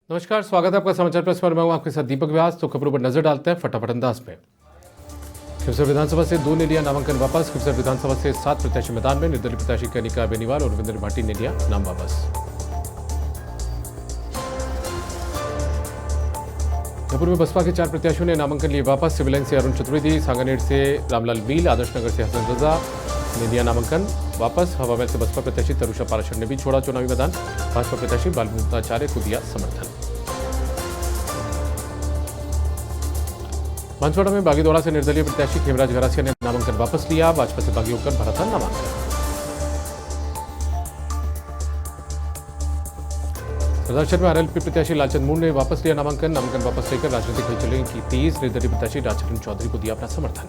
नमस्कार, स्वागत है आपका समाचार प्रेस पर। मैं हूं आपके साथ दीपक व्यास। तो खबरों पर नजर डालते हैं फटाफट अंदाज में। खिवसर विधानसभा से 2 ने लिया नामांकन वापस। खिवसर विधानसभा से 7 प्रत्याशी मैदान में। निर्दलीय प्रत्याशी कनिका बेनीवाल और रविंद्र भाटी ने लिया नाम वापस। जयपुर में बसपा के 4 प्रत्याशियों ने नामांकन लिए वापस। सिविल लाइन से अरुण चतुर्वेदी, सांगानेर से रामलाल मील, आदर्श नगर से हसन रजा ने लिया नामांकन वापस। हवामहल से बसपा प्रत्याशी तरुषा पाराशर ने भी छोड़ा चुनावी मैदान। भाजपा प्रत्याशी बालमुकुंदाचार्य को दिया समर्थन। बांसवाड़ा में बागीदौड़ा से निर्दलीय प्रत्याशी खेमराज गरासिया ने नामांकन वापस लिया। भाजपा से बागी होकर भरा था नामांकन। सरदारशहर में आरएलपी प्रत्याशी लालचंद मूंड ने वापस लिया नामांकन। नामांकन वापस लेकर राजनीतिक हलचलें की तेज। निर्दलीय प्रत्याशी राजचरण चौधरी को दिया अपना समर्थन।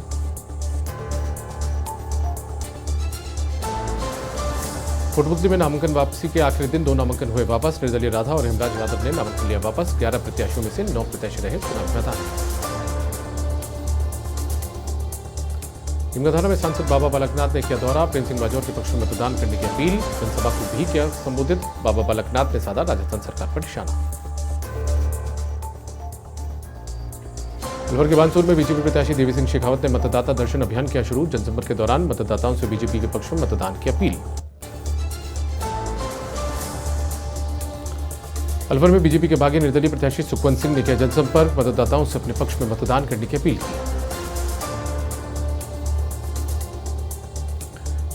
कोटपुतली में नामांकन वापसी के आखिरी दिन 2 नामांकन हुए वापस। निर्दलीय राधा और हेमराज यादव ने नामांकन लिया वापस। 11 प्रत्याशियों में से 9 प्रत्याशी रहे चुनावी मैदान। हिमगढ़ में सांसद बाबा बालकनाथ ने किया दौरा। प्रेम सिंह बाजौर के पक्ष में मतदान करने की अपील। जनसभा को भी किया संबोधित। बाबा बालकनाथ ने साधा राजस्थान सरकार पर निशाना। अलवर के बानसूर में बीजेपी प्रत्याशी देवी सिंह शेखावत ने मतदाता दर्शन अभियान किया शुरू। जनसंपर्क के दौरान मतदाताओं से बीजेपी के पक्ष में मतदान की अपील। अलवर में बीजेपी के बागी निर्दलीय प्रत्याशी सुखवंत सिंह ने किया जनसंपर्क। मतदाताओं से अपने पक्ष में मतदान करने की अपील की।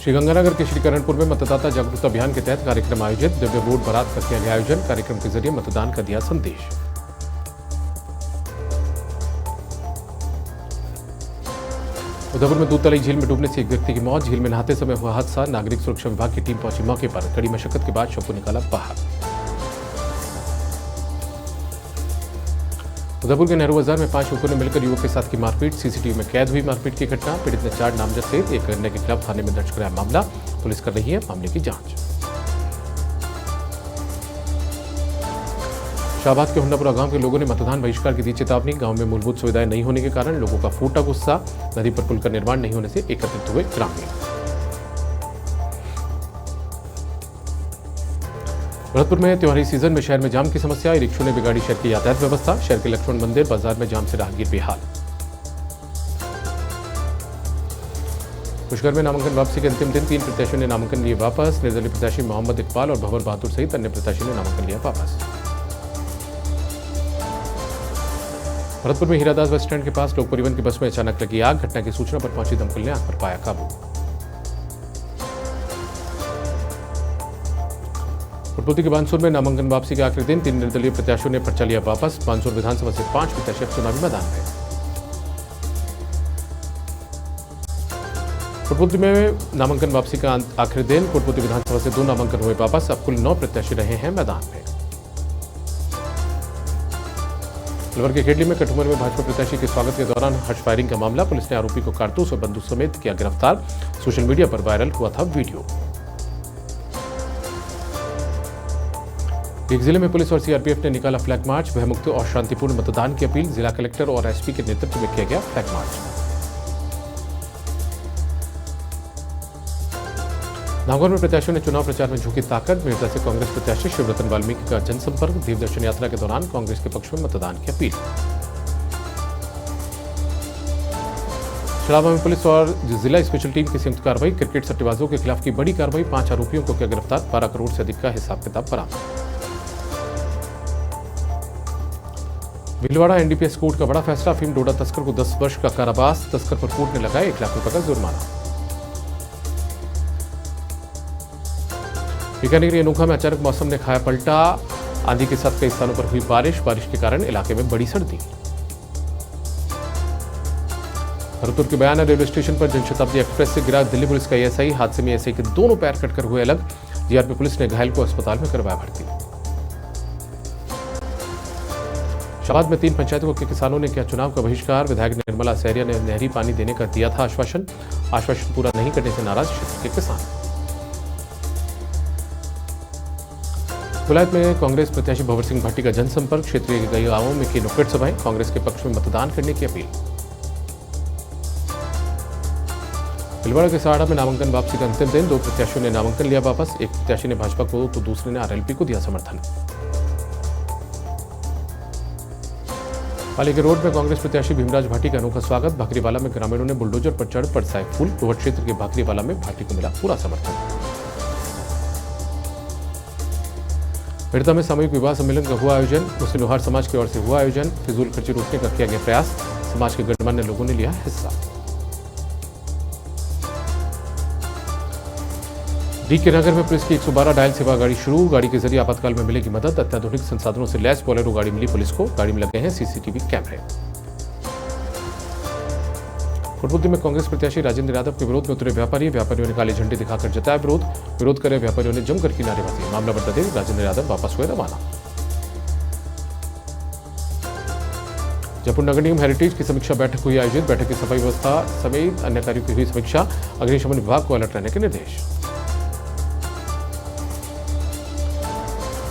श्रीगंगानगर के श्रीकरणपुर में मतदाता जागरूकता अभियान के तहत कार्यक्रम आयोजित। दिव्य वोट बारात का किया गया आयोजन। कार्यक्रम के जरिए मतदान का दिया संदेश। उधमपुर में दूधतलाई झील में डूबने से एक व्यक्ति की मौत। झील में नहाते समय हुआ हादसा। नागरिक सुरक्षा विभाग की टीम पहुंची मौके पर। कड़ी मशक्कत के बाद शव को निकाला बाहर। उदयपुर के नेहरू बाजार में 5 युवकों ने मिलकर युवक के साथ की मारपीट। सीसीटीवी में कैद हुई मारपीट की घटना। पीड़ित ने 4 नामजद सहित एक अन्य के खिलाफ थाने में दर्ज कराया मामला। पुलिस कर रही है मामले की जांच। शाहबाद के हुंडापुरा गांव के लोगों ने मतदान बहिष्कार की दी चेतावनी। गांव में मूलभूत सुविधाएं नहीं होने के कारण लोगों का फूटा गुस्सा। नदी पर पुल का निर्माण नहीं होने से एकत्रित हुए ग्रामीण। भरतपुर में त्योहारी सीजन में शहर में जाम की समस्या। ई रिक्शों ने बिगाड़ी शहर की यातायात व्यवस्था। शहर के लक्ष्मण मंदिर बाजार में जाम से राहगीर बेहाल। पुष्कर में नामांकन वापसी के अंतिम दिन 3 प्रत्याशियों ने नामांकन लिए वापस। निर्दलीय प्रत्याशी मोहम्मद इकबाल और भंवर बहादुर सहित अन्य प्रत्याशियों ने नामांकन लिया वापस। भरतपुर में हीरादास बस स्टैंड के पास लोक परिवहन की बस में अचानक लगी आग। घटना की सूचना पर पहुंची दमकल ने आग पर पाया काबू। कोटपुतली के बानसूर में नामांकन वापसी के आखिरी दिन 3 निर्दलीय प्रत्याशियों ने पर्चा लिया वापस। बानसूर विधानसभा से 5 प्रत्याशी चुनावी मैदान में। कोटपुतली में नामांकन वापसी का आखिरी दिन। कोटपुतली विधानसभा से 2 नामांकन हुए वापस। अब कुल 9 प्रत्याशी रहे हैं मैदान में। अलवर के खेडली में कठुमर में भाजपा प्रत्याशी के स्वागत के दौरान हर्ष फायरिंग का मामला। पुलिस ने आरोपी को कारतूस और बंदूक समेत किया गिरफ्तार। सोशल मीडिया पर वायरल हुआ था वीडियो। एक जिले में पुलिस और सीआरपीएफ ने निकाला फ्लैग मार्च। भयमुक्त और शांतिपूर्ण मतदान की अपील। जिला कलेक्टर और एसपी के नेतृत्व में किया गया फ्लैग मार्च। नागौर में प्रत्याशियों ने चुनाव प्रचार में झोंकी ताकत। मेरठा से कांग्रेस प्रत्याशी शिवरतन वाल्मीकि का जनसंपर्क। देवदर्शन यात्रा के दौरान कांग्रेस के पक्ष में मतदान की अपील। छड़ावा में पुलिस और जिला स्पेशल टीम की संयुक्त कार्रवाई। क्रिकेट सट्टेबाजों के खिलाफ की बड़ी कार्रवाई। 5 आरोपियों को किया गिरफ्तार। 12 करोड़ से अधिक का हिसाब किताब बरामद। भीलवाड़ा एनडीपीएस कोर्ट का बड़ा फैसला। अफीम डोडा तस्कर को 10 वर्ष का कारावास। तस्कर पर कोर्ट ने लगाया 1 लाख रुपए का जुर्माना। बीकानेर के अनोखा में अचानक मौसम ने खाया पलटा। आंधी के साथ कई स्थानों पर हुई बारिश। बारिश के कारण इलाके में बड़ी सर्दी। भरतपुर के बयाना रेलवे स्टेशन पर जनशताब्दी एक्सप्रेस से गिरा दिल्ली पुलिस का एएसआई। हादसे में एएसआई के दोनों पैर कटकर हुए अलग। जीआरपी पुलिस ने घायल को अस्पताल में करवाया भर्ती। शाहबाद में 3 पंचायतों के किसानों ने किया चुनाव का बहिष्कार। विधायक निर्मला सैरिया ने नहरी पानी देने का दिया था आश्वासन। आश्वासन पूरा नहीं करने से नाराज क्षेत्र के किसान। विलायत में कांग्रेस प्रत्याशी भंवर सिंह भाटी का जनसंपर्क। क्षेत्रीय के कई गांवों में की नुक्कड़ सभाएं। कांग्रेस के पक्ष में मतदान करने की अपील। भीलवाड़ा के सहाड़ा में नामांकन वापसी का अंतिम दिन। 2 प्रत्याशियों ने नामांकन लिया वापस। एक प्रत्याशी ने भाजपा को तो दूसरे ने आरएलपी को दिया समर्थन। पाली के रोड में कांग्रेस प्रत्याशी भीमराज भाटी का अनोखा स्वागत। भाकरीवाला में ग्रामीणों ने बुलडोजर पर चढ़ बरसाए फूल। रोहट क्षेत्र के भाकरीवाला में भाटी को मिला पूरा समर्थन। बिरता में सामूहिक विवाह सम्मेलन का हुआ आयोजन। मुस्लिम लोहार समाज की ओर से हुआ आयोजन। फिजूल खर्ची रोकने का किया गया प्रयास। समाज के गणमान्य लोगों ने लिया हिस्सा। डी के नगर में पुलिस की 112 डायल सेवा गाड़ी शुरू। गाड़ी के जरिए आपातकाल में मिलेगी मदद। अत्याधुनिक संसाधनों से लैस बोलेरो गाड़ी मिली पुलिस को। गाड़ी में लगे हैं सीसीटीवी कैमरे। कोटपुतली में कांग्रेस प्रत्याशी राजेंद्र यादव के विरोध में उतरे व्यापारियों ने काले झंडे दिखाकर जताया विरोध करे व्यापारियों ने जमकर की नारेबाजी। मामला बढ़ता देख राजेंद्र यादव वापस हुए रवाना। जयपुर नगर निगम हेरिटेज की समीक्षा बैठक हुई आयोजित। बैठक की सफाई व्यवस्था समेत अन्य कार्यों की हुई समीक्षा। अग्निशमन विभाग को अलर्ट रहने के निर्देश।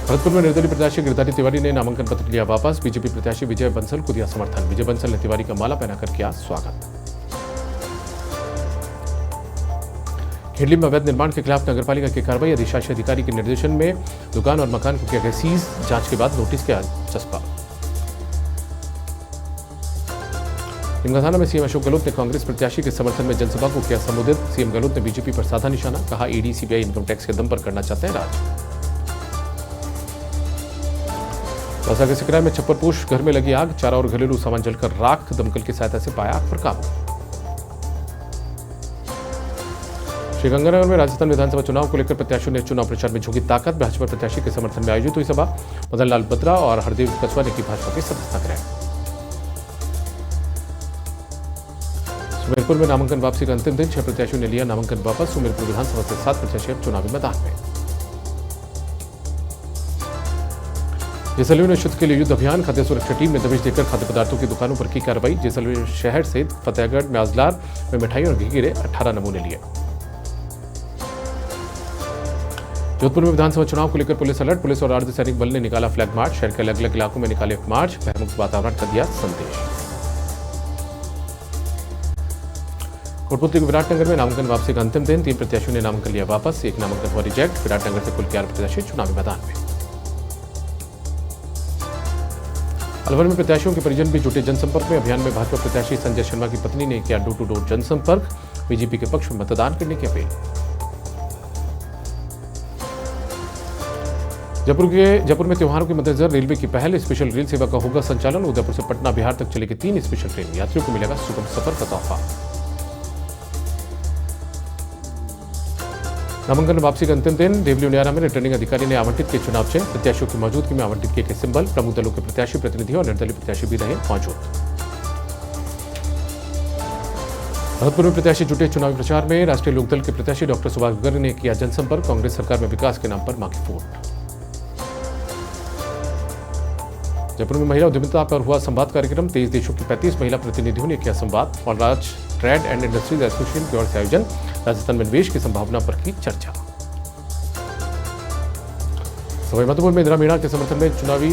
भरतपुर में निर्दलीय प्रत्याशी गिरधारी तिवारी ने नामांकन पत्र लिया वापस। बीजेपी प्रत्याशी विजय बंसल को दिया समर्थन। विजय बंसल ने तिवारी का माला पहनाकर किया स्वागत। खेडली में अवैध निर्माण के खिलाफ नगरपालिका की कार्रवाई। अधिशासी अधिकारी के निर्देशन में दुकान और मकान को किया गया सीज। जांच के बाद नोटिस किया चस्पा। थाना में सीएम अशोक गहलोत ने कांग्रेस प्रत्याशी के समर्थन में जनसभा को किया संबोधित। सीएम गहलोत ने बीजेपी पर साधा निशाना। कहा ईडी सीबीआई इनकम टैक्स के दम पर करना चाहते हैं राज। दौसा के सिकराय में छप्परपोश घर में लगी आग। चारा और घरेलू सामान जलकर राख। दमकल की सहायता से पाया आग पर काबू। श्रीगंगानगर में राजस्थान विधानसभा चुनाव को लेकर प्रत्याशियों ने चुनाव प्रचार में झोंकी ताकत। भाजपा प्रत्याशी के समर्थन में आयोजित हुई सभा। मदन लाल बत्रा और हरदेव कछवा ने की भाजपा की सदस्यता ग्रहण। सुमेरपुर में नामांकन वापसी का अंतिम दिन। 6 प्रत्याशियों ने लिया नामांकन वापस। सुमेरपुर विधानसभा से 7 प्रत्याशी अब चुनावी मैदान में। जैसलमेर में शुद्ध के लिए युद्ध अभियान। खाद्य सुरक्षा टीम ने दबिश देकर खाद्य पदार्थों की दुकानों पर की कार्रवाई। जैसलमेर शहर सहित फतेहगढ़ में आजलार में मिठाई और घी गिरे 18 नमूने लिए। जोधपुर में विधानसभा चुनाव को लेकर पुलिस अलर्ट। पुलिस और अर्धसैनिक बल ने निकाला फ्लैग मार्च। शहर के अलग अलग इलाकों में निकाले मार्च। भयमुक्त वातावरण का दिया संदेश। कोटपुतली के विराटनगर में नामांकन वापसी का अंतिम दिन। 3 प्रत्याशियों ने नामांकन लिया वापस। 1 नामांकन हुआ रिजेक्ट। विराटनगर से कुल 11 प्रत्याशी चुनावी मैदान में। अलवर में प्रत्याशियों के परिजन भी जुटे जनसंपर्क में। अभियान में भाजपा प्रत्याशी संजय शर्मा की पत्नी ने किया डोर टू डोर जनसंपर्क। बीजेपी के पक्ष में मतदान करने की अपील। जयपुर में त्योहारों के मद्देनजर रेलवे की पहल। स्पेशल रेल सेवा का होगा संचालन। उदयपुर से पटना बिहार तक चलेगी 3 स्पेशल ट्रेन। यात्रियों को मिलेगा सुगम सफर का तोहफा। नामांकन वापसी का अंतिम दिन। देवली उनियारा में रिटर्निंग अधिकारी ने आवंटित किए चुनाव चिन्ह। प्रत्याशियों की मौजूदगी में आवंटित किए गए सिंबल। प्रमुख दलों के प्रत्याशी प्रतिनिधि और निर्दलीय प्रत्याशी भी रहे मौजूद। भरतपुर में प्रत्याशी जुटे चुनावी प्रचार में। राष्ट्रीय लोकदल के प्रत्याशी डॉक्टर सुभाष गर्ग ने किया जनसंपर्क। कांग्रेस सरकार में विकास के नाम पर मांगी वोट। जयपुर में महिला उद्यमिता पर हुआ संवाद कार्यक्रम। 23 देशों की 35 महिला प्रतिनिधियों ने किया संवाद। मलराज ट्रेड एंड इंडस्ट्रीज एसोसिएशन की ओर से आयोजन। राजस्थान में निवेश की संभावना पर की चर्चा। सवाईमाधोपुर में इंदिरा मीणा के समर्थन में चुनावी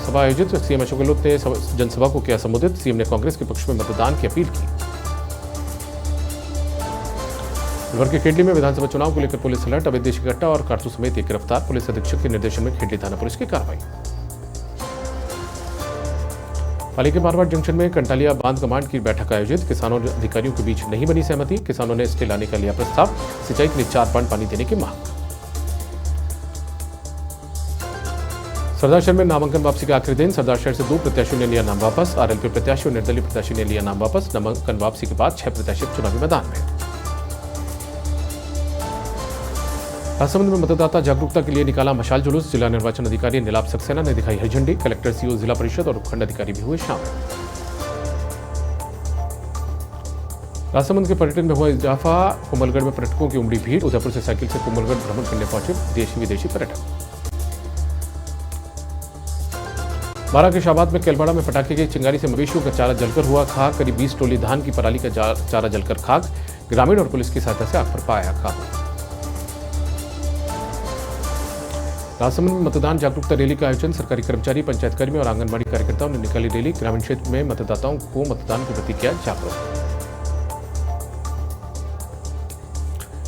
सभा आयोजित। सीएम अशोक गहलोत ने जनसभा को किया संबोधित। सीएम ने कांग्रेस के पक्ष में मतदान की अपील की। अलवर के खेडली में विधानसभा चुनाव को लेकर पुलिस अलर्ट। अवैध देशी कट्टा और कारतूस समेत एक गिरफ्तार। पुलिस अधीक्षक के निर्देशन में खेडली थाना पुलिस की कार्रवाई। पाली के मारवाड़ जंक्शन में कंटालिया बांध कमांड की बैठक आयोजित। किसानों और अधिकारियों के बीच नहीं बनी सहमति। किसानों ने स्टे लाने का लिया प्रस्ताव। सिंचाई के लिए 4 बांध पानी देने की मांग। सरदार शहर में नामांकन वापसी का आखिरी दिन। सरदार शहर से 2 प्रत्याशियों ने लिया नाम वापस। आरएलपी प्रत्याशी और निर्दलीय प्रत्याशी ने लिया नाम वापस। नामांकन वापसी के बाद 6 प्रत्याशी चुनावी मैदान में। राजसमंद में मतदाता जागरूकता के लिए निकाला मशाल जुलूस। जिला निर्वाचन अधिकारी नीलाभ सक्सेना ने दिखाई हरी झंडी। कलेक्टर, सीओ, जिला परिषद और उपखंड अधिकारी भी हुए शामिल। राजसमंद के पर्यटन में हुआ इजाफा। कोमलगढ़ में पर्यटकों की उमड़ी भीड़। उदयपुर से साइकिल से कोमलगढ़ भ्रमण करने पहुंचे देशी विदेशी पर्यटक। बारा के शाबाद में केलवाड़ा में पटाखे की चिंगारी से मवेशियों का चारा जलकर हुआ खाक। करीब 20 टोली धान की पराली का चारा जलकर खाक। ग्रामीण और पुलिस की सहायता से आग पर पाया काबू। राजसमंद में मतदान जागरूकता रैली का आयोजन। सरकारी कर्मचारी, पंचायत कर्मी और आंगनबाड़ी कार्यकर्ताओं ने निकाली रैली। ग्रामीण क्षेत्र में मतदाताओं को मतदान के प्रति किया जागरूक।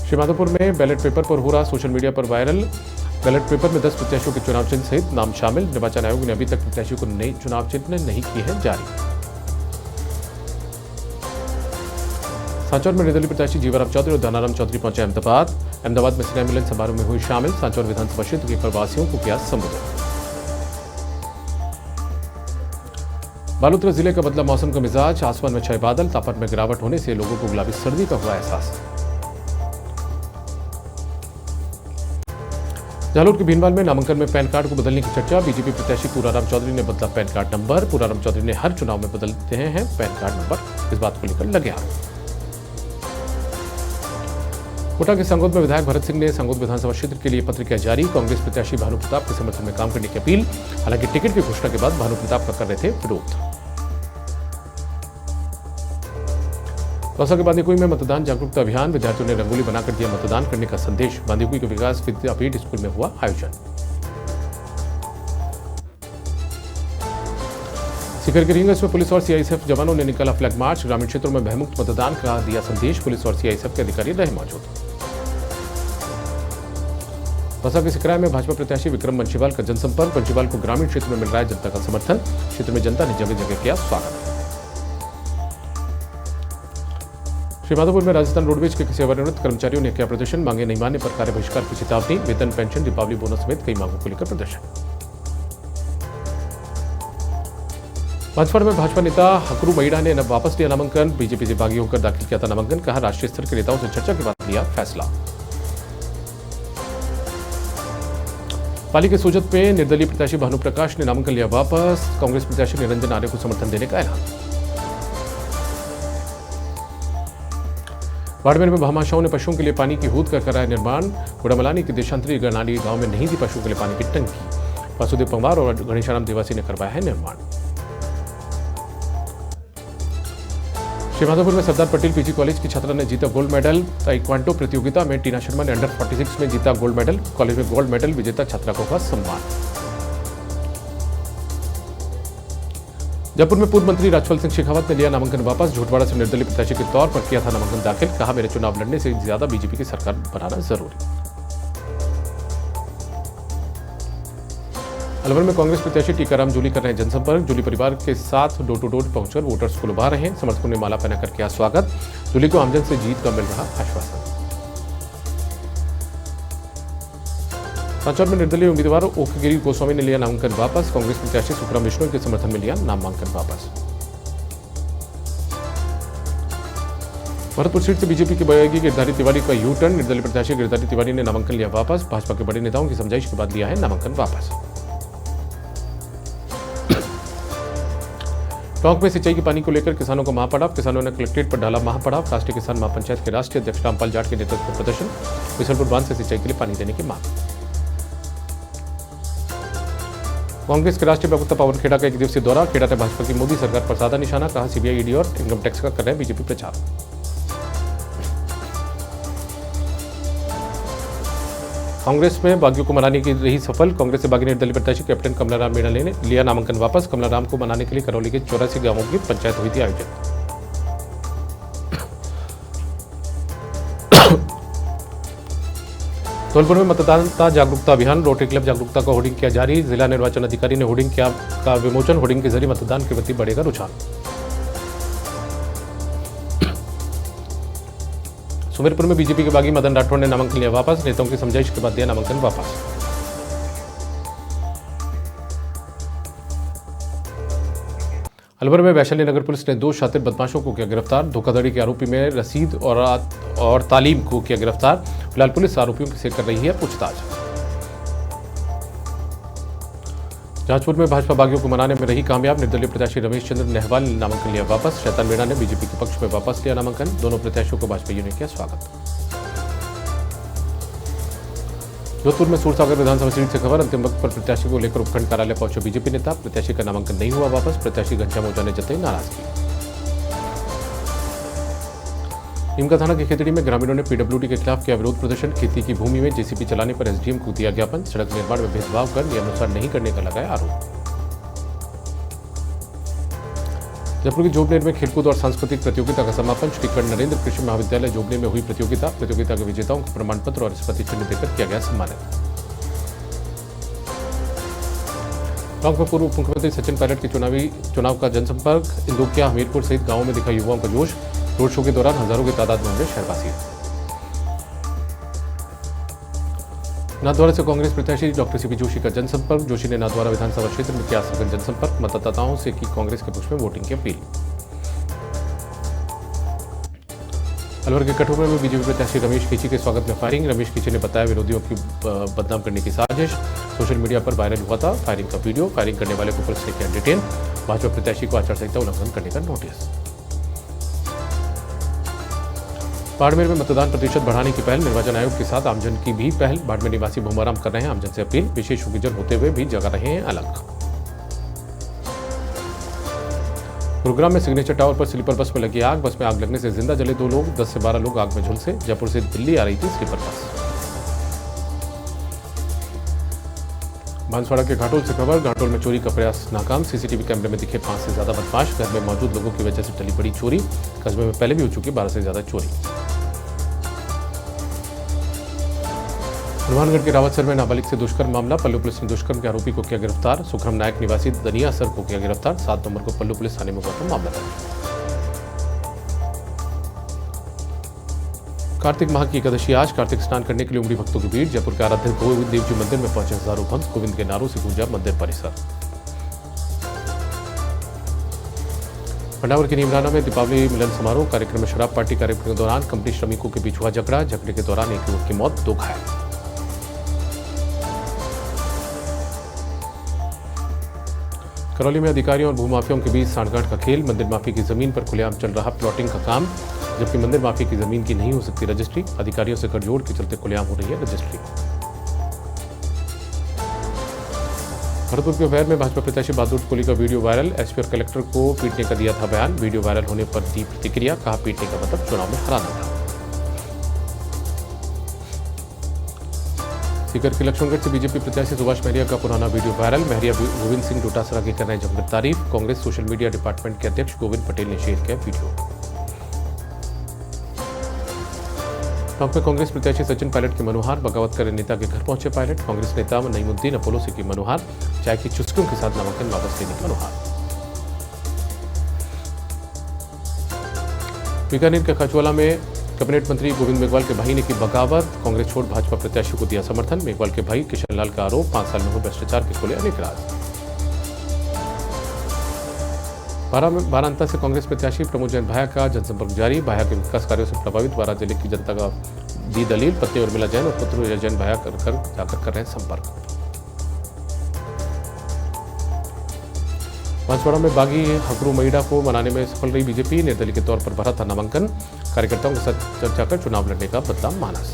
श्रीमाधोपुर में बैलेट पेपर पर हो रहा सोशल मीडिया पर वायरल बैलेट पेपर में 10 प्रत्याशियों के चुनाव चिन्ह सहित नाम शामिल। निर्वाचन आयोग ने अभी तक प्रत्याशियों को नए चुनाव चिन्ह नहीं किए हैं जारी। सांचौर में निर्दलीय प्रत्याशी जीवाराम चौधरी और धनाराम चौधरी पहुंचे अहमदाबाद में स्नेह मिलन समारोह में हुई शामिल। सांचौर विधानसभा क्षेत्र के प्रवासियों को किया संबोधित। बालोतरा जिले का बदला मौसम का मिजाज, आसमान में छाए बादल, तापमान में गिरावट होने से लोगों को गुलाबी सर्दी का हुआ एहसास। जालोर के भीनमाल में नामांकन में पैन कार्ड को बदलने की चर्चा। बीजेपी प्रत्याशी पूराराम चौधरी ने बदला PAN card number. Puraram Chaudhary ने हर चुनाव में बदलते हैं पैन कार्ड नंबर, इस बात को लेकर लगे आरोप। कोटा के संगोद में विधायक भरत सिंह ने संगोद विधानसभा क्षेत्र के लिए पत्र किया जारी। कांग्रेस प्रत्याशी भानु प्रताप के समर्थन में काम करने की अपील। हालांकि टिकट की घोषणा के बाद भानु प्रताप का कर रहे थे विरोध। दौसा के बांदीकुई में मतदान जागरूकता अभियान। विद्यार्थियों ने रंगोली बनाकर दिया मतदान करने का संदेश। बांदीकुई के विकास विद्यापीठ स्कूल में हुआ आयोजन। सीकर के रिंगस में पुलिस और सीआईएसएफ जवानों ने निकाला फ्लैग मार्च। ग्रामीण क्षेत्रों में भयमुक्त मतदान का दिया संदेश। पुलिस और सीआईएसएफ के अधिकारी रहे मौजूद। दौसा के सिकराय में भाजपा प्रत्याशी विक्रम बंशीवाल का जनसंपर्क। बंशीवाल को ग्रामीण क्षेत्र में मिल रहा है जनता का समर्थन। क्षेत्र में जनता ने जगह जगह किया स्वागत। श्रीमाधोपुर में राजस्थान रोडवेज के सेवानिवृत्त कर्मचारियों ने किया प्रदर्शन। मांगे नहीं मानने पर कार्य बहिष्कार की चेतावनी। वेतन, पेंशन, दीपावली बोनस समेत कई मांगों को लेकर प्रदर्शन। बांसवाड़ा में भाजपा नेता हकरू मईड़ा ने वापस लिया नामांकन। बीजेपी से बागी होकर दाखिल किया था नामांकन। कहा राष्ट्रीय स्तर के नेताओं से चर्चा के बाद लिया फैसला। पाली के सोजत में निर्दलीय प्रत्याशी भानु प्रकाश ने नामांकन लिया वापस। कांग्रेस प्रत्याशी निरंजन आर्य को समर्थन देने का ऐलान। बाड़मेर में भामाशाहों ने पशुओं के लिए पानी की हूद का कराया निर्माण। गुड़ामलानी के देशांतरी गरनाली गांव में नहीं थी पशुओं के लिए पानी की टंकी। वासुदेव पंवार और गणेशाराम देवासी ने करवाया है निर्माण। श्रीमाधोपुर में सरदार पटेल पीजी कॉलेज की छात्रा ने जीता गोल्ड मेडल। ताइक्वांडो प्रतियोगिता में टीना शर्मा ने अंडर 46 में जीता गोल्ड मेडल। कॉलेज में गोल्ड मेडल विजेता छात्रा को हुआ सम्मान। जयपुर में पूर्व मंत्री राजपाल सिंह शेखावत ने लिया नामांकन वापस। झूठवाड़ा से निर्दलीय प्रत्याशी के तौर पर किया था नामांकन दाखिल। कहा मेरे चुनाव लड़ने से ज्यादा बीजेपी की सरकार बनाना जरूरी। अलवर में कांग्रेस प्रत्याशी टीकाराम जूली कर रहे हैं जनसंपर्क। जूली परिवार के साथ डोर टू डोर पहुंचकर वोटर्स को लुभा रहे हैं। समर्थकों ने माला पहनाकर किया स्वागत। जूली को आमजन से जीत का मिल रहा आश्वासन। सांचौर में निर्दलीय उम्मीदवार ओकगिरी गोस्वामी ने लिया नामांकन वापस। कांग्रेस प्रत्याशी सुखराम विश्नोई के समर्थन में लिया नामांकन वापस। भरतपुर सीट से बीजेपी की बयागी गिरधारी तिवारी का यू टर्न। निर्दलीय प्रत्याशी गिरधारी तिवारी ने नामांकन लिया वापस। भाजपा के बड़े नेताओं की समझाइश के बाद लिया है नामांकन वापस। टोंक में सिंचाई के पानी को लेकर किसानों को महापड़ाव। किसानों ने कलेक्ट्रेट पर डाला महापड़ाव। राष्ट्रीय किसान महापंचायत के राष्ट्रीय अध्यक्ष रामपाल जाट के नेतृत्व में प्रदर्शन। बिसलपुर बांध से सिंचाई के लिए पानी देने की मांग। कांग्रेस के राष्ट्रीय प्रवक्ता पवन खेड़ा का एक दिवसीय दौरा। खेड़ा ने भाजपा की मोदी सरकार पर साधा निशाना। कहा सीबीआई, ईडी और इनकम टैक्स का कर रहे हैं बीजेपी प्रचार। कांग्रेस में बागियों को मनाने की रही सफल। कांग्रेस से बागी निर्दलीय प्रत्याशी कैप्टन कमलाराम मीणा ने लिया नामांकन वापस। कमलाराम को मनाने के लिए करौली के 84 गांवों की पंचायत हुई थी आयोजित। धौलपुर में मतदाता जागरूकता अभियान। रोटरी क्लब जागरूकता का होर्डिंग किया जारी। जिला निर्वाचन अधिकारी ने होर्डिंग का विमोचन। होर्डिंग के जरिए मतदान के प्रति बढ़ेगा रुझान। सुमेरपुर में बीजेपी के बागी मदन राठौड़ ने नामांकन लिया वापस। नेताओं की समझाइश के बाद दिया नामांकन वापस। अलवर में वैशाली नगर पुलिस ने 2 शातिर बदमाशों को किया गिरफ्तार। धोखाधड़ी के आरोपी में रसीद और तालीम को किया गिरफ्तार। फिलहाल पुलिस आरोपियों से कर रही है पूछताछ। जाजपुर में भाजपा बागियों को मनाने में रही कामयाब। निर्दलीय प्रत्याशी रमेश चंद्र नेहवाल ने नामांकन लिया वापस। शैतान मीणा ने बीजेपी के पक्ष में वापस लिया नामांकन। दोनों प्रत्याशियों को भाजपाइयों ने किया स्वागत। जोधपुर में सूरसागर विधानसभा सीट से खबर। अंतिम वक्त पर प्रत्याशी को लेकर उपखंड कार्यालय पहुंचे बीजेपी नेता। प्रत्याशी का नामांकन नहीं हुआ वापस। प्रत्याशी घनश्याम ओझा ने जताई नाराजगी। नीमका थाना की खेतड़ी में ग्रामीणों ने पीडब्ल्यूडी के खिलाफ किया विरोध प्रदर्शन। खेती की भूमि में जेसीबी चलाने पर एसडीएम को दिया ज्ञापन। सड़क निर्माण में भेदभाव कर नियमानुसार नहीं करने का लगाया आरोप। जयपुर के जोबनेर में खेलकूद और सांस्कृतिक प्रतियोगिता का समापन। श्री कर्ण नरेंद्र कृषि महाविद्यालय जोबनेर में हुई प्रतियोगिता के विजेताओं को प्रमाण पत्र और स्मृति चिन्ह देकर किया गया सम्मानित। टोंक में पूर्व उप मुख्यमंत्री सचिन पायलट के चुनाव का जनसंपर्क। इंदुकिया हमीरपुर सहित गांवों में दिखा युवाओं का जोश। रोड शो के दौरान हजारों की तादाद में उमड़े शहरवासी। नाथद्वारा से कांग्रेस प्रत्याशी डॉक्टर सीपी जोशी का जनसंपर्क। जोशी ने नाथद्वारा विधानसभा क्षेत्र में किया सघन जनसंपर्क। मतदाताओं से की कांग्रेस के पक्ष में वोटिंग की अपील। अलवर के कठुआ में बीजेपी प्रत्याशी रमेश खींची के स्वागत में फायरिंग। रमेश खींची ने बताया विरोधियों की बदनाम करने की साजिश। सोशल मीडिया पर वायरल हुआ था फायरिंग का वीडियो। फायरिंग करने वाले को पुलिस ने किया डिटेन। भाजपा प्रत्याशी को आचार संहिता उल्लंघन करने का नोटिस। बाड़मेर में मतदान प्रतिशत बढ़ाने की पहल। निर्वाचन आयोग के साथ आमजन की भी पहल। बाड़मेर निवासी भूमाराम कर रहे हैं आमजन से अपील। विशेष ओकेजन होते हुए भी जगा रहे हैं अलग। गुरुग्राम में सिग्नेचर टावर पर स्लीपर बस में लगी आग। बस में आग लगने से जिंदा जले 2 लोग, 10 से 12 लोग आग में झुलसे। जयपुर से दिल्ली आ रही थी स्लीपर बस। बांसवाड़ा के घाटोल से खबर। घाटोल में चोरी का प्रयास नाकाम। सीसीटीवी कैमरे में दिखे 5 से ज्यादा बदमाश। घर में मौजूद लोगों की वजह से टली पड़ी चोरी। कस्बे में पहले भी हो चुकी 12 से ज्यादा चोरी। हनुमानगढ़ के रावतसर में नाबालिग से दुष्कर्म मामला। पल्लू पुलिस ने दुष्कर्म के आरोपी को किया गिरफ्तार। सुखराम नायक निवासी दनिया सर को किया गिरफ्तार। 7 नवंबर को पल्लू पुलिस थाने में हुआ था मामला दर्ज। कार्तिक माह की एकादशी आज। कार्तिक स्नान करने के लिए उमड़ी भक्तों की भीड़। जयपुर के आराध्य गोविंद देव जी मंदिर में पहुंचे हजारों भक्त। गोविंद के नारों से गूंजा मंदिर परिसर। पंडावर के नीमराना में दीपावली मिलन समारोह। कार्यक्रम में शराब पार्टी। कार्यक्रम के दौरान कंपनी श्रमिकों के बीच हुआ झगड़ा। झगड़े के दौरान एक युवक की मौत, 2 घायल। करौली में अधिकारियों और भूमाफियों के बीच सांठगांठ का खेल। मंदिर माफी की जमीन पर खुलेआम चल रहा प्लॉटिंग का काम, जबकि मंदिर माफी की जमीन की नहीं हो सकती रजिस्ट्री। अधिकारियों से गठजोड़ के चलते खुलेआम हो रही है रजिस्ट्री। भरतपुर के वैर में भाजपा प्रत्याशी बहादुर कोहली का वीडियो वायरल। एसपी और कलेक्टर को पीटने का दिया था बयान। वीडियो वायरल होने पर दी प्रतिक्रिया। कहा पीटने का मतलब चुनाव में हराना था। सीकर के लक्ष्मणगढ़ से बीजेपी प्रत्याशी सुभाष महरिया का पुराना वीडियो वायरल। महरिया गोविंद सिंह डोटासरा की कर रहे हैं जमकर तारीफ। कांग्रेस सोशल मीडिया डिपार्टमेंट के अध्यक्ष गोविंद पटेल ने शेयर किया वीडियो। टोंक में कांग्रेस प्रत्याशी सचिन पायलट के मनोहार। बगावत कर नेता के घर पहुंचे पायलट। कांग्रेस नेता नईमुद्दीन अपोलो से की मनोहार। चाय की चुस्कियों के साथ नामांकन वापस लेने की मनोहार। बीकानेर के खचवाला में कैबिनेट मंत्री गोविंद मेघवाल के भाई ने की बगावत। कांग्रेस छोड़ भाजपा प्रत्याशी को दिया समर्थन। मेघवाल के भाई किशन लाल का आरोप, 5 साल में हुए भ्रष्टाचार के खुले अनेक राज। बारांता से कांग्रेस प्रत्याशी प्रमोद जैन भाया का जनसंपर्क जारी। भाया के विकास कार्यों से प्रभावित बारां जिले की जनता का दी दलील। पत्नी उर्मिला जैन और पुत्र जैन भाया जाकर कर रहे हैं संपर्क। बांसवाड़ा में बागी हकरू मईडा को मनाने में सफल रही बीजेपी। निर्दलीय के तौर पर भरा था नामांकन। कार्यकर्ताओं के साथ चर्चा कर चुनाव लड़ने का बदला मानस।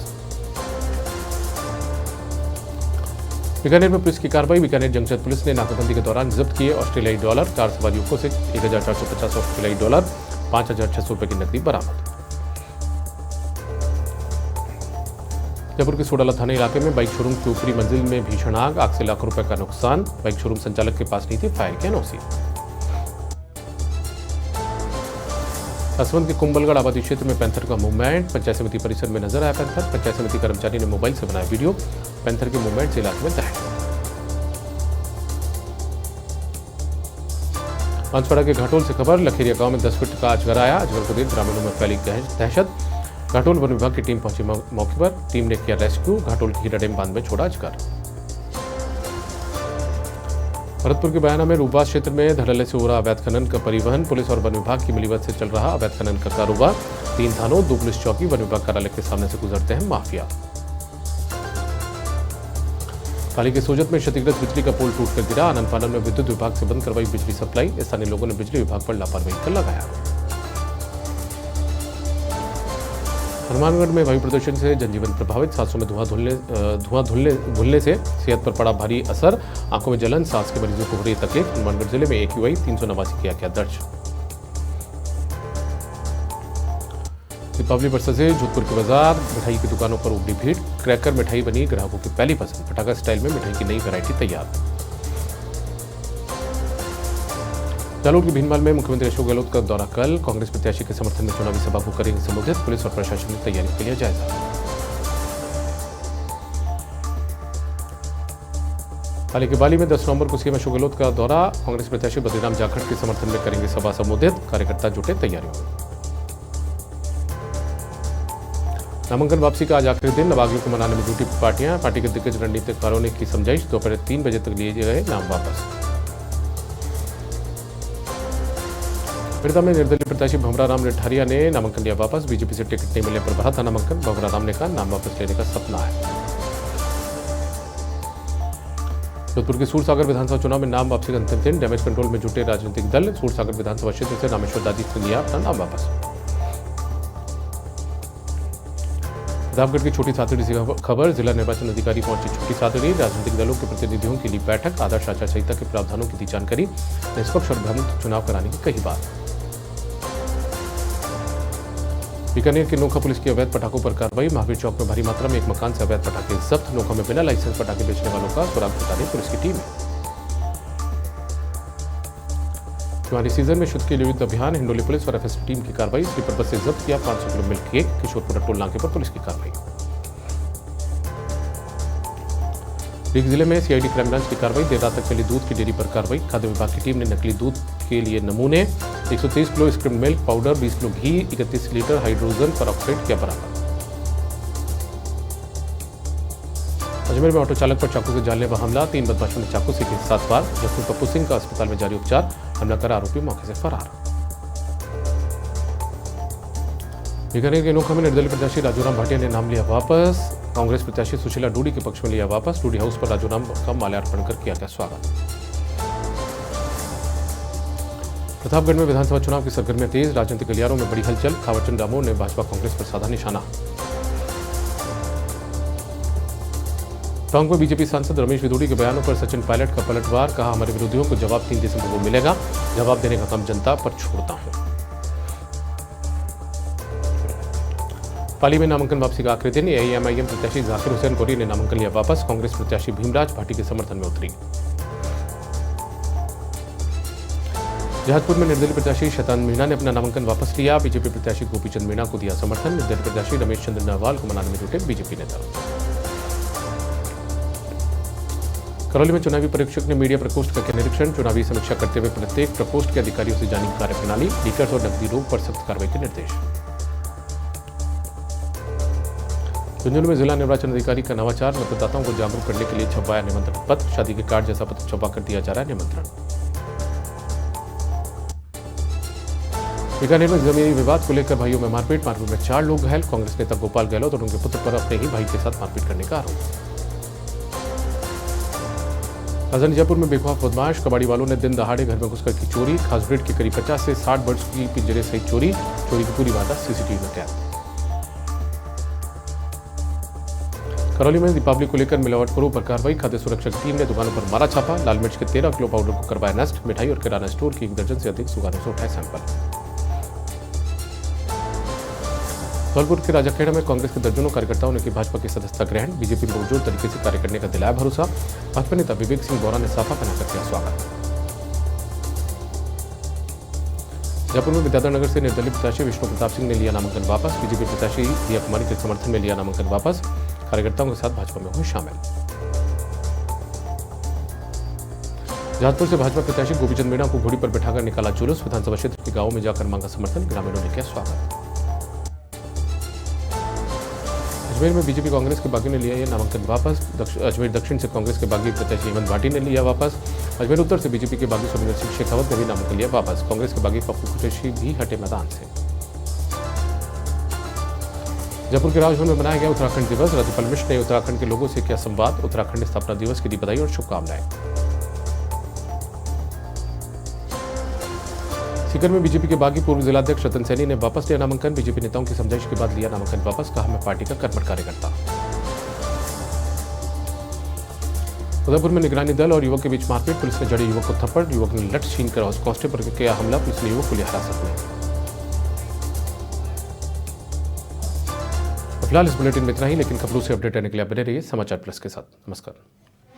बीकानेर में पुलिस की कार्रवाई। बीकानेर जंक्शन पुलिस ने नाकाबंदी के दौरान जब्त किए ऑस्ट्रेलियाई डॉलर। कार सवार युवकों से 1450 ऑस्ट्रेलियाई डॉलर, 5600 रुपए की नकदी बरामद। जयपुर के सोडाला थाना इलाके में बाइक शोरूम की ऊपरी मंजिल में भीषण आग। आग से लाखों रुपए का नुकसान। बाइक शोरूम संचालक के पास नहीं थी फायर की एनओसी। हसवंत के कुंभलगढ़ आबादी क्षेत्र में पैंथर का मूवमेंट। पंचायत समिति परिसर में नजर आया पैंथर। पंचायत समिति कर्मचारी ने मोबाइल से बनाया वीडियो। पैंथर के मूवमेंट से इलाके में दहशत। बांसवाड़ा के घाटोल से खबर। लखेरिया गांव में 10 फीट का अजगर आया। अजगर को देख ग्रामीणों में फैली दहशत। घाटोल वन विभाग की टीम पहुंची मौके पर। टीम ने किया रेस्क्यू। घाटोल की हीरा डैम बांध में छोड़ा अजगर। भरतपुर के बयाना में रूपबास क्षेत्र में धड़ल्ले से हो रहा अवैध खनन का परिवहन। पुलिस और वन विभाग की मिलीभगत से चल रहा अवैध खनन का कारोबार। 3 थानों, 2 पुलिस चौकी, वन विभाग कार्यालय के सामने से गुजरते हैं माफिया। पाली के सोजत में क्षतिग्रस्त बिजली का पोल टूटकर गिरा। आनन फानन में विद्युत विभाग से बंद करवाई बिजली सप्लाई। स्थानीय लोगों ने बिजली विभाग पर लापरवाही कर लगाया। हनुमानगढ़ में वायु प्रदूषण से जनजीवन प्रभावित। सांसों में धुआं घुलने से सेहत पर पड़ा भारी असर। आंखों में जलन, सांस के मरीजों को हो रही तकलीफ। हनुमानगढ़ जिले में AQI 389 किया गया दर्ज। दीपावली पर सजे जोधपुर के बाजार। मिठाई की दुकानों पर उमड़ी भीड़। क्रैकर मिठाई बनी ग्राहकों की पहली पसंद। पटाखा स्टाइल में मिठाई की नई वैरायटी तैयार। जालोर के भीनमाल में मुख्यमंत्री अशोक गहलोत का दौरा कल। कांग्रेस प्रत्याशी के समर्थन में चुनावी सभा को करेंगे संबोधित। पुलिस और प्रशासन ने तैयारी के लिए जायजा। हालांकि बाली में 10 नवंबर को सीएम अशोक गहलोत का दौरा, कांग्रेस प्रत्याशी बद्रीराम जाखड़ के समर्थन में करेंगे सभा संबोधित, कार्यकर्ता जुटे तैयारियों में। नामांकन वापसी का आज आखिरी दिन, नवागियों को मनाने में जुटी पार्टियां, पार्टी के दिग्गज रणनीतिकारों ने की समझाइश, दोपहर 3 बजे तक लिए गए नाम वापस। बिरदा में निर्दलीय प्रत्याशी भंवरा राम नेठारिया ने नामांकन लिया वापस, बीजेपी से टिकट नहीं मिलने पर भरा था नामांकन। भंवरा राम ने कहा नाम वापस लेने का सपना है। जोधपुर के सूरसागर विधानसभा चुनाव में नाम वापसी का अंतिम दिन, डैमेज कंट्रोल में जुटे राजनीतिक दल, सूरसागर विधानसभा क्षेत्र से रामेश्वर दादी ने लिया अपना नाम वापस। प्रतापगढ़ की छोटी सातड़ी से खबर, जिला निर्वाचन अधिकारी पहुंची छोटी सातड़ी, राजनीतिक दलों के प्रतिनिधियों के लिए बैठक, आदर्श आचार संहिता के प्रावधानों की दी जानकारी, निष्पक्ष और भयमुक्त चुनाव कराने की कही बात। बीकानेर के नोखा पुलिस की अवैध पटाखों पर कार्रवाई, महावीर चौक में भारी मात्रा में एक मकान से अवैध पटाखे जब्त, नोखा में बिना लाइसेंस पटाखे बेचने वालों का सुराग बताने पुलिस की टीम। त्योहारी सीजन में शुद्ध के लिए अभियान, हिंडोली पुलिस और एफएसटी टीम की कार्रवाई, स्लीपर बस से जब्त किया 500 kilo milk cake, Kishorpura toll नाके पर पुलिस की कार्रवाई। रीग जिले में सीआईडी क्राइम ब्रांच की कार्रवाई, देर रात तक चली दूध की डेयरी पर कार्रवाई, खाद्य विभाग की टीम ने नकली दूध के लिए नमूने, 123 kilo skimmed milk powder, 20 kilo घी, 31 लीटर हाइड्रोजन परऑक्साइड किया बरामद। अजमेर में ऑटो चालक पर चाकू से जानलेवा हमला, 3 बदमाशों ने चाकू से किए 7 बार, जखमी पप्पू सिंह का अस्पताल में जारी उपचार, हमला कर आरोपी मौके से फरार। बीकानेर के नोखा में निर्दलीय प्रत्याशी राजूराम भाटिया ने नाम लिया वापस, कांग्रेस प्रत्याशी सुशीला डूडी के पक्ष में लिया वापस, डूडी हाउस पर राजूराम का माल्यार्पण कर किया गया स्वागत। प्रतापगढ़ में विधानसभा चुनाव की सरगर्मियां तेज, राजनीतिक गलियारों में बड़ी हलचल, थावरचंद डामोर ने भाजपा कांग्रेस पर साधा निशाना। टोंक में बीजेपी सांसद रमेश विदुड़ी के बयानों पर सचिन पायलट का पलटवार, कहा हमारे विरोधियों को जवाब 3 दिसंबर को मिलेगा, जवाब देने का काम जनता पर छोड़ता हूं। पाली में नामांकन वापसी का आखिरी दिन, एआईएमआईएम प्रत्याशी जाकिर हुसैन कोरी ने नामांकन लिया वापस, कांग्रेस प्रत्याशी भीमराज भाटी के समर्थन में उतरी। जहाजपुर में निर्दलीय प्रत्याशी शैतान मीणा ने अपना नामांकन वापस लिया, बीजेपी प्रत्याशी गोपीचंद मीणा को दिया समर्थन, निर्दलीय प्रत्याशी रमेश चंद्र नावाल को मनाने में जुटे बीजेपी नेता। करौली में चुनावी परीक्षक ने मीडिया प्रकोष्ठ का किया निरीक्षण, चुनावी समीक्षा करते हुए प्रत्येक प्रकोष्ठ के अधिकारियों से जानी कार्यप्रणाली, लीकर्स और नकदी रोग पर सख्त कार्रवाई के निर्देश। झुंझुनू में जिला निर्वाचन अधिकारी का नवाचार, मतदाताओं को जागरूक करने के लिए छपवाया निमंत्रण पत्र, शादी के कार्ड जैसा पत्र छपवा कर दिया जा रहा है निमंत्रण। बीकानेर में जमीनी विवाद को लेकर भाइयों में मारपीट में 4 लोग घायल, कांग्रेस नेता गोपाल गहलोत और उनके पुत्र पर अपने ही भाई के साथ मारपीट करने का आरोप। राजधानी जयपुर में बेखौफ बदमाश, कबाड़ी वालों ने दिन दहाड़े घर में घुसकर की चोरी, खास ब्रीड के करीब 50 से 60 बर्ड्स की पिंजरे सहित चोरी की पूरी वारदात सीसीटीवी में कैद। करौली में दीपावली को लेकर मिलावटखोरों पर कार्रवाई, खाद्य सुरक्षा की टीम ने दुकानों पर मारा छापा, लाल मिर्च के 13 किलो पाउडर को करवाया नष्ट, मिठाई और किराना स्टोर की 1 दर्जन से अधिक दुकानों से उठाए सैंपल। धौलपुर के राजाखेड़ा में कांग्रेस के दर्जनों कार्यकर्ताओं ने की भाजपा की सदस्यता ग्रहण, बीजेपी में पुरजोर तरीके से कार्य करने का दिलाया भरोसा, भाजपा नेता विवेक सिंह बोरा ने साफा बनाकर किया स्वागत। जयपुर में विद्याधर नगर से निर्दलीय प्रत्याशी विष्णु प्रताप सिंह ने लिया नामांकन वापस, बीजेपी प्रत्याशी दिया कुमारी के समर्थन में लिया नामांकन वापस, कार्यकर्ताओं के साथ भाजपा में हुए शामिल। जहाजपुर से भाजपा प्रत्याशी गोपीचंद मीणा को घोड़ी पर बैठाकर निकाला जुलूस, विधानसभा क्षेत्र के गांवों में जाकर मांगा समर्थन, ग्रामीणों ने किया स्वागत। अजमेर में बीजेपी कांग्रेस के बागी ने लिया यह नामांकन वापस, अजमेर दक्षिण से कांग्रेस के बागी प्रत्याशी हेमंत भाटी ने लिया वापस, अजमेर उत्तर से बीजेपी के बागी सुरेंद्र सिंह शेखावत ने भी नामांकन लिया वापस, कांग्रेस के बागी पप्पू कुरैशी भी हटे मैदान से। जयपुर के राजभवन में मनाया गया उत्तराखंड दिवस, राज्यपाल मिश्र ने उत्तराखंड के लोगों से किया संवाद, उत्तराखंड स्थापना दिवस की दी बधाई और शुभकामनाएं। सीकर में बीजेपी के बागी पूर्व जिलाध्यक्ष रतन सैनी ने वापस लिया नामांकन, बीजेपी नेताओं की समझाइश के बाद लिया नामांकन वापस, कहा मैं पार्टी का कर्मठ कार्यकर्ता। उदयपुर में निगरानी दल और युवक के बीच मारपीट, पुलिस ने जड़े युवक को थप्पड़, युवक ने लठ छीन कर हाउस कांस्टेबल पर किया हमला, पुलिस ने युवक को लिया हिरासत में। फिलहाल इस बुलेटिन में इतना ही, लेकिन खबरों से अपडेट रहने के लिए बने रहिए समाचार प्लस के साथ। नमस्कार।